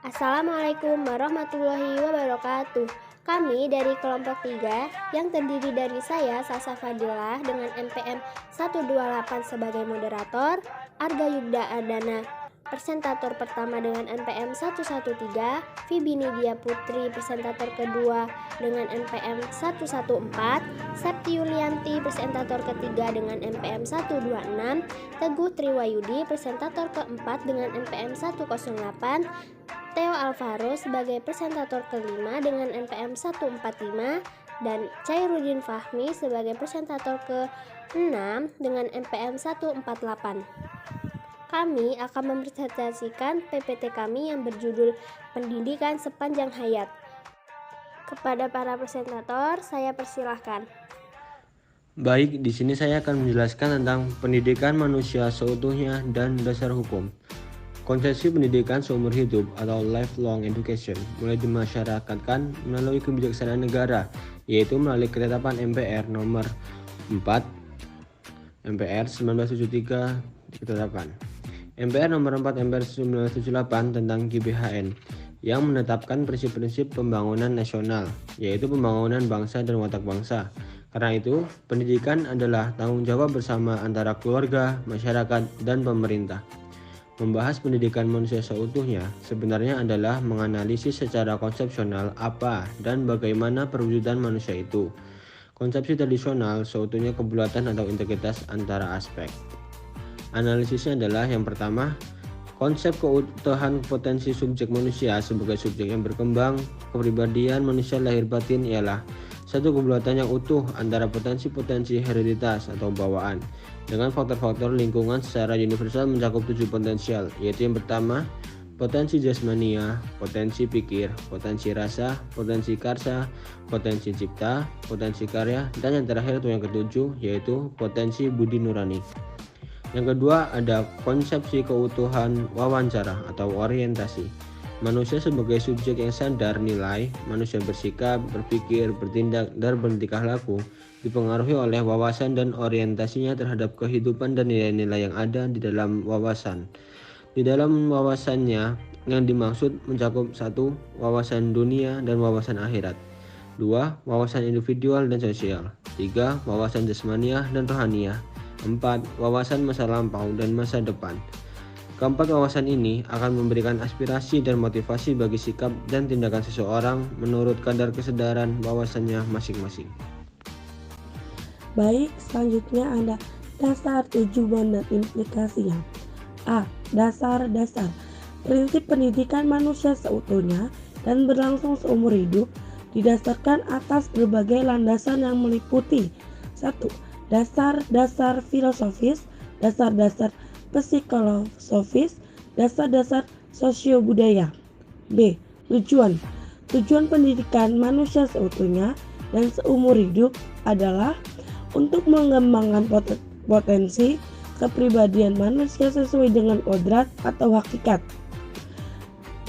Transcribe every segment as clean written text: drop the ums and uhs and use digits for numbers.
Assalamualaikum warahmatullahi wabarakatuh. Kami dari kelompok 3 yang terdiri dari saya, Sasa Fadilah dengan NPM 128 sebagai moderator, Arga Yugda Ardana presentator pertama dengan NPM 113, Vibi Nidia Putri presentator kedua dengan NPM 114, Septi Yulianti presentator ketiga dengan NPM 126, Teguh Triwayudi presentator keempat dengan NPM 108, Theo Alvaro sebagai presentator kelima dengan NPM 145 dan Chairuddin Fahmi sebagai presentator ke-6 dengan NPM 148. Kami akan mempresentasikan PPT kami yang berjudul Pendidikan Sepanjang Hayat. Kepada para presentator, saya persilahkan. Baik, di sini saya akan menjelaskan tentang pendidikan manusia seutuhnya dan dasar hukum. Konsepsi pendidikan seumur hidup atau lifelong education mulai dimasyarakatkan melalui kebijaksanaan negara, yaitu melalui ketetapan MPR nomor 4 MPR 1973 ketetapan MPR nomor 4 MPR 1978 tentang GBHN yang menetapkan prinsip-prinsip pembangunan nasional, yaitu pembangunan bangsa dan watak bangsa. Karena itu, pendidikan adalah tanggung jawab bersama antara keluarga, masyarakat, dan pemerintah. Membahas pendidikan manusia seutuhnya sebenarnya adalah menganalisis secara konsepsional apa dan bagaimana perwujudan manusia itu. Konsepsi tradisional seutuhnya kebulatan atau integritas antara aspek. Analisisnya adalah yang pertama, konsep keutuhan potensi subjek manusia sebagai subjek yang berkembang. Kepribadian manusia lahir batin ialah satu kebulatan yang utuh antara potensi-potensi hereditas atau bawaan dengan faktor-faktor lingkungan secara universal mencakup 7 potensial, yaitu yang pertama, potensi jasmania, potensi pikir, potensi rasa, potensi karsa, potensi cipta, potensi karya, dan yang terakhir atau yang ketujuh yaitu potensi budi nurani. Yang kedua ada konsepsi keutuhan wawancara atau orientasi. Manusia sebagai subjek yang sadar nilai, manusia bersikap, berpikir, bertindak, dan bertingkah laku dipengaruhi oleh wawasan dan orientasinya terhadap kehidupan dan nilai-nilai yang ada di dalam wawasan. Di dalam wawasannya yang dimaksud mencakup 1. Wawasan dunia dan wawasan akhirat. 2. Wawasan individual dan sosial. 3. Wawasan jasmaniah dan rohaniah. 4. Wawasan masa lampau dan masa depan. Keempat wawasan ini akan memberikan aspirasi dan motivasi bagi sikap dan tindakan seseorang menurut kadar kesadaran wawasannya masing-masing. Baik, selanjutnya ada dasar, tujuan, dan implikasinya. A. Dasar-dasar. Prinsip pendidikan manusia seutuhnya dan berlangsung seumur hidup didasarkan atas berbagai landasan yang meliputi 1. Dasar-dasar filosofis, dasar-dasar psikologis, dasar-dasar sosio-budaya. B. Tujuan pendidikan manusia seutuhnya dan seumur hidup adalah untuk mengembangkan potensi kepribadian manusia sesuai dengan kodrat atau hakikat.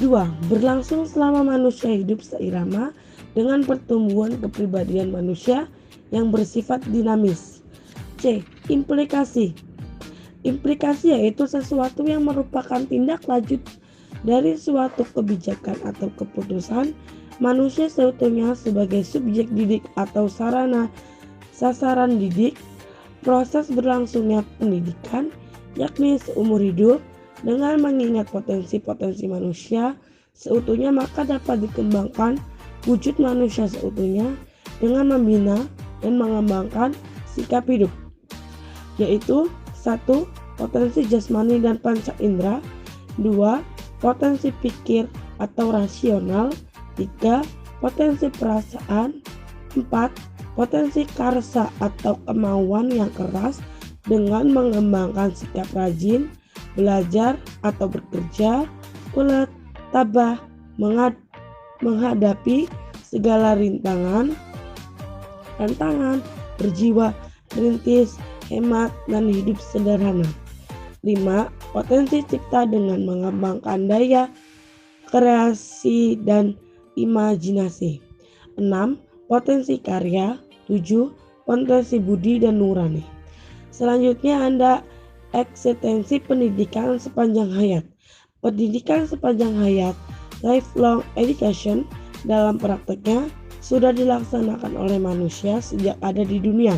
2. Berlangsung selama manusia hidup seirama dengan pertumbuhan kepribadian manusia yang bersifat dinamis. C. Implikasi yaitu sesuatu yang merupakan tindak lanjut dari suatu kebijakan atau keputusan manusia seutuhnya sebagai subjek didik atau sasaran didik. Proses berlangsungnya pendidikan yakni seumur hidup dengan mengingat potensi-potensi manusia seutuhnya, maka dapat dikembangkan wujud manusia seutuhnya dengan membina dan mengembangkan sikap hidup, yaitu 1. Potensi jasmani dan panca indera. 2. Potensi pikir atau rasional. 3. Potensi perasaan. 4. Potensi karsa atau kemauan yang keras dengan mengembangkan sikap rajin, belajar atau bekerja, ulet, tabah, menghadapi segala rintangan, berjiwa rintis, hemat, dan hidup sederhana. 5. Potensi cipta dengan mengembangkan daya kreasi dan imajinasi. 6. Potensi karya. 7. Potensi budi dan nurani. Selanjutnya ada eksistensi pendidikan sepanjang hayat. Pendidikan sepanjang hayat Lifelong education dalam prakteknya sudah dilaksanakan oleh manusia sejak ada di dunia.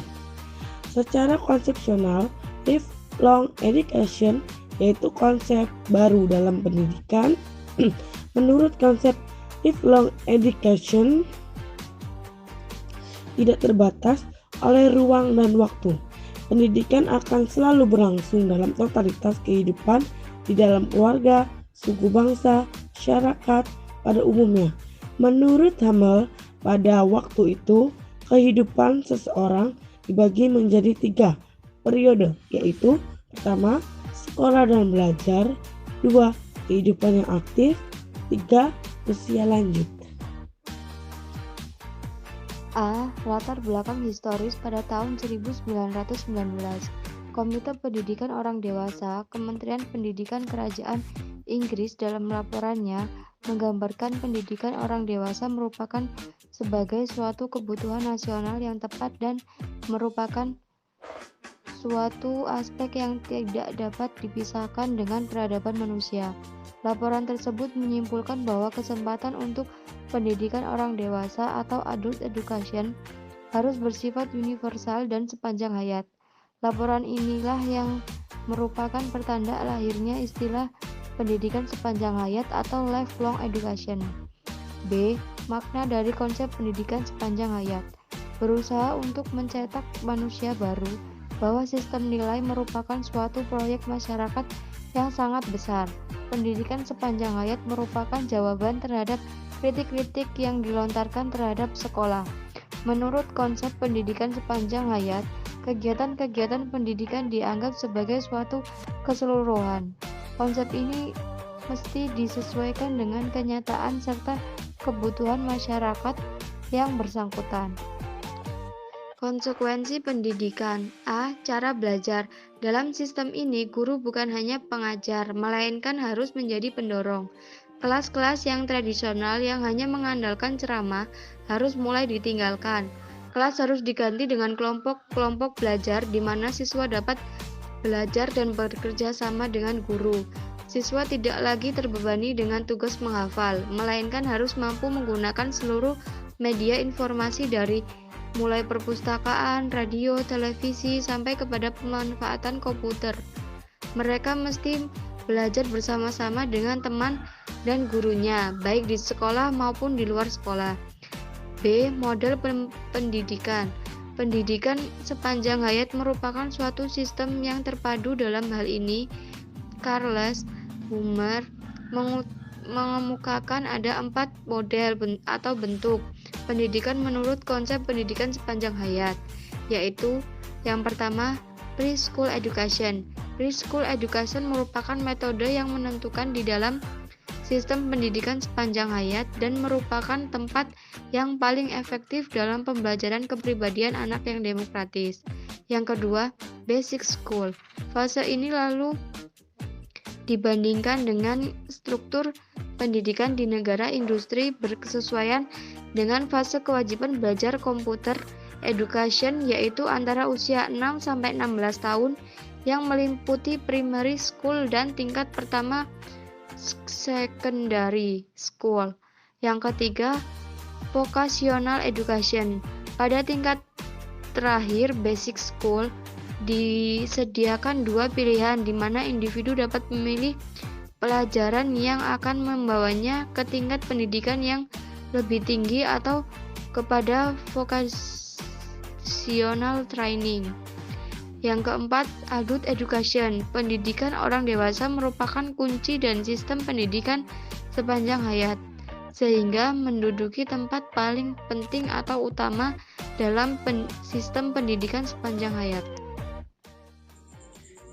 Secara konsepsional, lifelong education yaitu konsep baru dalam pendidikan. Menurut konsep lifelong education tidak terbatas oleh ruang dan waktu. Pendidikan akan selalu berlangsung dalam totalitas kehidupan di dalam keluarga, suku bangsa, masyarakat pada umumnya. Menurut Hamel, pada waktu itu kehidupan seseorang dibagi menjadi 3 periode, yaitu pertama, sekolah dan belajar, 2, kehidupan yang aktif, 3, usia lanjut. A. Latar belakang historis pada tahun 1919. Komite Pendidikan Orang Dewasa, Kementerian Pendidikan Kerajaan Inggris dalam laporannya menggambarkan pendidikan orang dewasa merupakan sebagai suatu kebutuhan nasional yang tepat dan merupakan suatu aspek yang tidak dapat dipisahkan dengan peradaban manusia. Laporan tersebut menyimpulkan bahwa kesempatan untuk pendidikan orang dewasa atau adult education harus bersifat universal dan sepanjang hayat. Laporan inilah yang merupakan pertanda lahirnya istilah pendidikan sepanjang hayat atau lifelong education. B. Makna dari konsep pendidikan sepanjang hayat. Berusaha untuk mencetak manusia baru, bahwa sistem nilai merupakan suatu proyek masyarakat yang sangat besar. Pendidikan sepanjang hayat merupakan jawaban terhadap kritik-kritik yang dilontarkan terhadap sekolah. Menurut konsep pendidikan sepanjang hayat, kegiatan-kegiatan pendidikan dianggap sebagai suatu keseluruhan. Konsep ini mesti disesuaikan dengan kenyataan serta kebutuhan masyarakat yang bersangkutan. Konsekuensi pendidikan. A. Cara belajar. Dalam sistem ini, guru bukan hanya pengajar, melainkan harus menjadi pendorong. Kelas-kelas yang tradisional yang hanya mengandalkan ceramah harus mulai ditinggalkan. Kelas harus diganti dengan kelompok-kelompok belajar di mana siswa dapat belajar dan bekerja sama dengan guru. Siswa tidak lagi terbebani dengan tugas menghafal, melainkan harus mampu menggunakan seluruh media informasi dari mulai perpustakaan, radio, televisi, sampai kepada pemanfaatan komputer. Mereka mesti belajar bersama-sama dengan teman dan gurunya, baik di sekolah maupun di luar sekolah. B. Model pendidikan. Pendidikan sepanjang hayat merupakan suatu sistem yang terpadu. Dalam hal ini, Charles Boomer mengemukakan ada 4 model atau bentuk pendidikan menurut konsep pendidikan sepanjang hayat, yaitu yang pertama, preschool education. Preschool education merupakan metode yang menentukan di dalam sistem pendidikan sepanjang hayat dan merupakan tempat yang paling efektif dalam pembelajaran kepribadian anak yang demokratis. Yang kedua, basic school. Fase ini lalu dibandingkan dengan struktur pendidikan di negara industri berkesesuaian dengan fase kewajiban belajar komputer education, yaitu antara usia 6-16 tahun yang meliputi primary school dan tingkat pertama secondary school. Yang ketiga, vocational education. Pada tingkat terakhir basic school disediakan 2 pilihan di mana individu dapat memilih pelajaran yang akan membawanya ke tingkat pendidikan yang lebih tinggi atau kepada vocational training. Yang keempat, adult education. Pendidikan orang dewasa merupakan kunci dan sistem pendidikan sepanjang hayat, sehingga menduduki tempat paling penting atau utama dalam sistem pendidikan sepanjang hayat.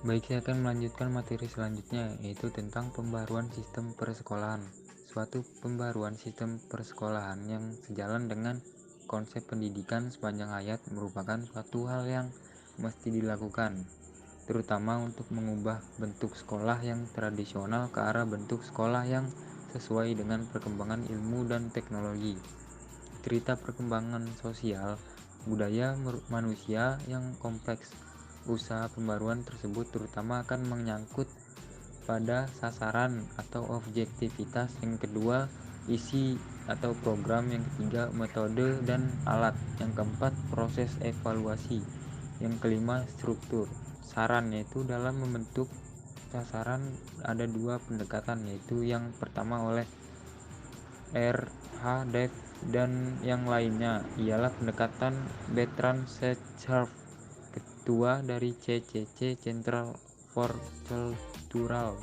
Baik, saya akan melanjutkan materi selanjutnya, yaitu tentang pembaruan sistem persekolahan. Suatu pembaruan sistem persekolahan yang sejalan dengan konsep pendidikan sepanjang hayat merupakan suatu hal yang mesti dilakukan, terutama untuk mengubah bentuk sekolah yang tradisional ke arah bentuk sekolah yang sesuai dengan perkembangan ilmu dan teknologi. Cerita perkembangan sosial budaya manusia yang kompleks. Usaha pembaruan tersebut terutama akan menyangkut pada sasaran atau objektivitas. Yang kedua, isi atau program. Yang ketiga, metode dan alat. Yang keempat, proses evaluasi. Yang kelima, struktur. Saran, yaitu dalam membentuk sasaran ada dua pendekatan, yaitu yang pertama oleh R.H. Dave dan yang lainnya ialah pendekatan Bertrand Searle, ketua dari CCC, Central for Cultural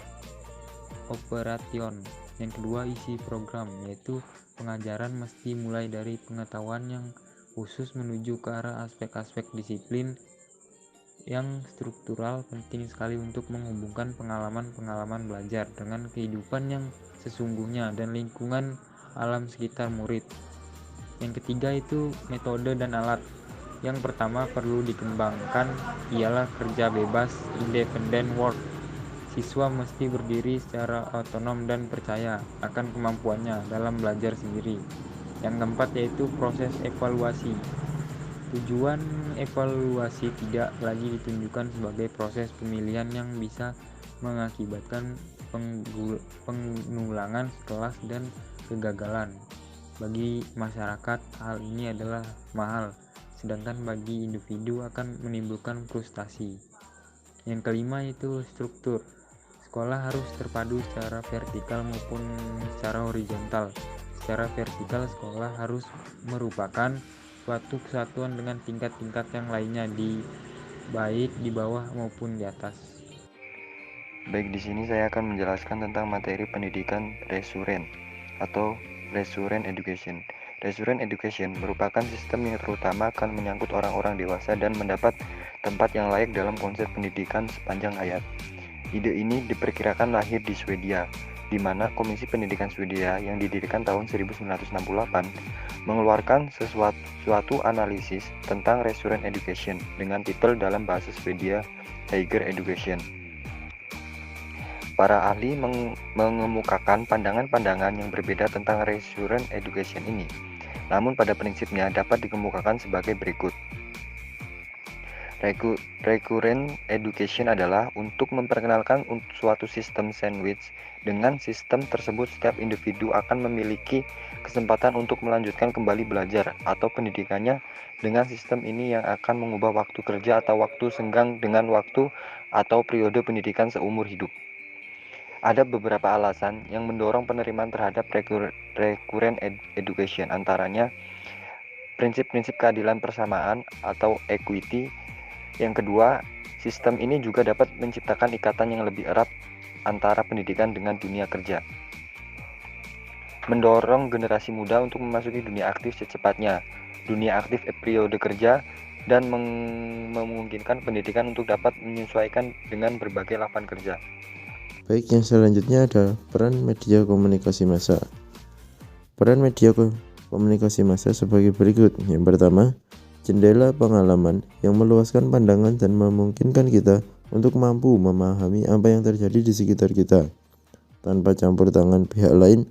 Operation. Yang kedua, isi program, yaitu pengajaran mesti mulai dari pengetahuan yang khusus menuju ke arah aspek-aspek disiplin yang struktural. Penting sekali untuk menghubungkan pengalaman-pengalaman belajar dengan kehidupan yang sesungguhnya dan lingkungan alam sekitar murid. Yang ketiga itu metode dan alat. Yang pertama perlu dikembangkan ialah kerja bebas, independent work. Siswa mesti berdiri secara otonom dan percaya akan kemampuannya dalam belajar sendiri. Yang keempat yaitu proses evaluasi. Tujuan evaluasi tidak lagi ditunjukkan sebagai proses pemilihan yang bisa mengakibatkan pengulangan kelas dan kegagalan. Bagi masyarakat, hal ini adalah mahal, sedangkan bagi individu akan menimbulkan frustasi. Yang kelima itu struktur. Sekolah harus terpadu secara vertikal maupun secara horizontal. Secara vertikal, sekolah harus merupakan suatu kesatuan dengan tingkat-tingkat yang lainnya, baik di bawah maupun di atas. Baik, di sini saya akan menjelaskan tentang materi pendidikan resurrent atau resurrent education. Resurrent education merupakan sistem yang terutama akan menyangkut orang-orang dewasa dan mendapat tempat yang layak dalam konsep pendidikan sepanjang hayat. Ide ini diperkirakan lahir di Swedia, di mana Komisi Pendidikan Swedia yang didirikan tahun 1968 mengeluarkan suatu analisis tentang resurrent education dengan titel dalam bahasa Swedia Higher Education. Para ahli mengemukakan pandangan-pandangan yang berbeda tentang resurrent education ini, namun pada prinsipnya dapat dikemukakan sebagai berikut. Recurrent education adalah untuk memperkenalkan suatu sistem sandwich. Dengan sistem tersebut, setiap individu akan memiliki kesempatan untuk melanjutkan kembali belajar atau pendidikannya. Dengan sistem ini yang akan mengubah waktu kerja atau waktu senggang dengan waktu atau periode pendidikan seumur hidup. Ada beberapa alasan yang mendorong penerimaan terhadap recurrent education, antaranya prinsip-prinsip keadilan persamaan atau equity. Yang kedua, sistem ini juga dapat menciptakan ikatan yang lebih erat antara pendidikan dengan dunia kerja. Mendorong generasi muda untuk memasuki dunia aktif secepatnya, dunia aktif periode kerja, dan memungkinkan pendidikan untuk dapat menyesuaikan dengan berbagai lapangan kerja. Baik, yang selanjutnya ada peran media komunikasi massa. Peran media komunikasi massa sebagai berikut. Yang pertama, jendela pengalaman yang meluaskan pandangan dan memungkinkan kita untuk mampu memahami apa yang terjadi di sekitar kita tanpa campur tangan pihak lain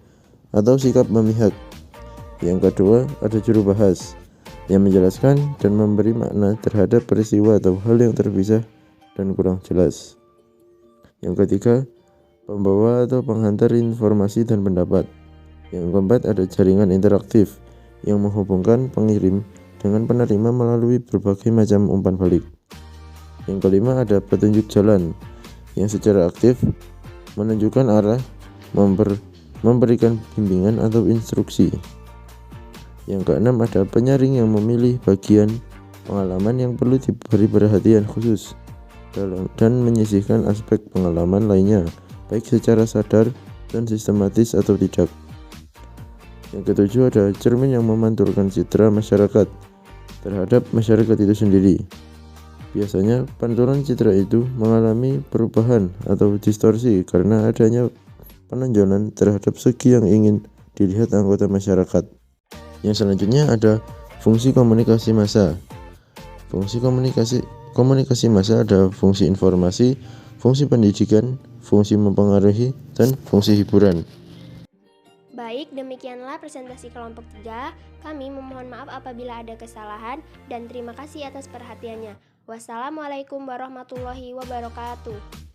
atau sikap memihak. Yang kedua, ada juru bahas yang menjelaskan dan memberi makna terhadap peristiwa atau hal yang terpisah dan kurang jelas. Yang ketiga, pembawa atau penghantar informasi dan pendapat. Yang keempat, ada jaringan interaktif yang menghubungkan pengirim dengan penerima melalui berbagai macam umpan balik. Yang kelima, ada petunjuk jalan yang secara aktif menunjukkan arah, memberikan bimbingan atau instruksi. Yang keenam, ada penyaring yang memilih bagian pengalaman yang perlu diberi perhatian khusus dan menyisihkan aspek pengalaman lainnya, baik secara sadar dan sistematis atau tidak. Yang ketujuh, ada cermin yang memantulkan citra masyarakat terhadap masyarakat itu sendiri. Biasanya pantulan citra itu mengalami perubahan atau distorsi karena adanya penonjolan terhadap segi yang ingin dilihat anggota masyarakat. Yang selanjutnya ada fungsi komunikasi massa. Fungsi komunikasi massa ada fungsi informasi, fungsi pendidikan, fungsi mempengaruhi, dan fungsi hiburan. Baik, demikianlah presentasi kelompok 3. Kami memohon maaf apabila ada kesalahan dan terima kasih atas perhatiannya. Wassalamualaikum warahmatullahi wabarakatuh.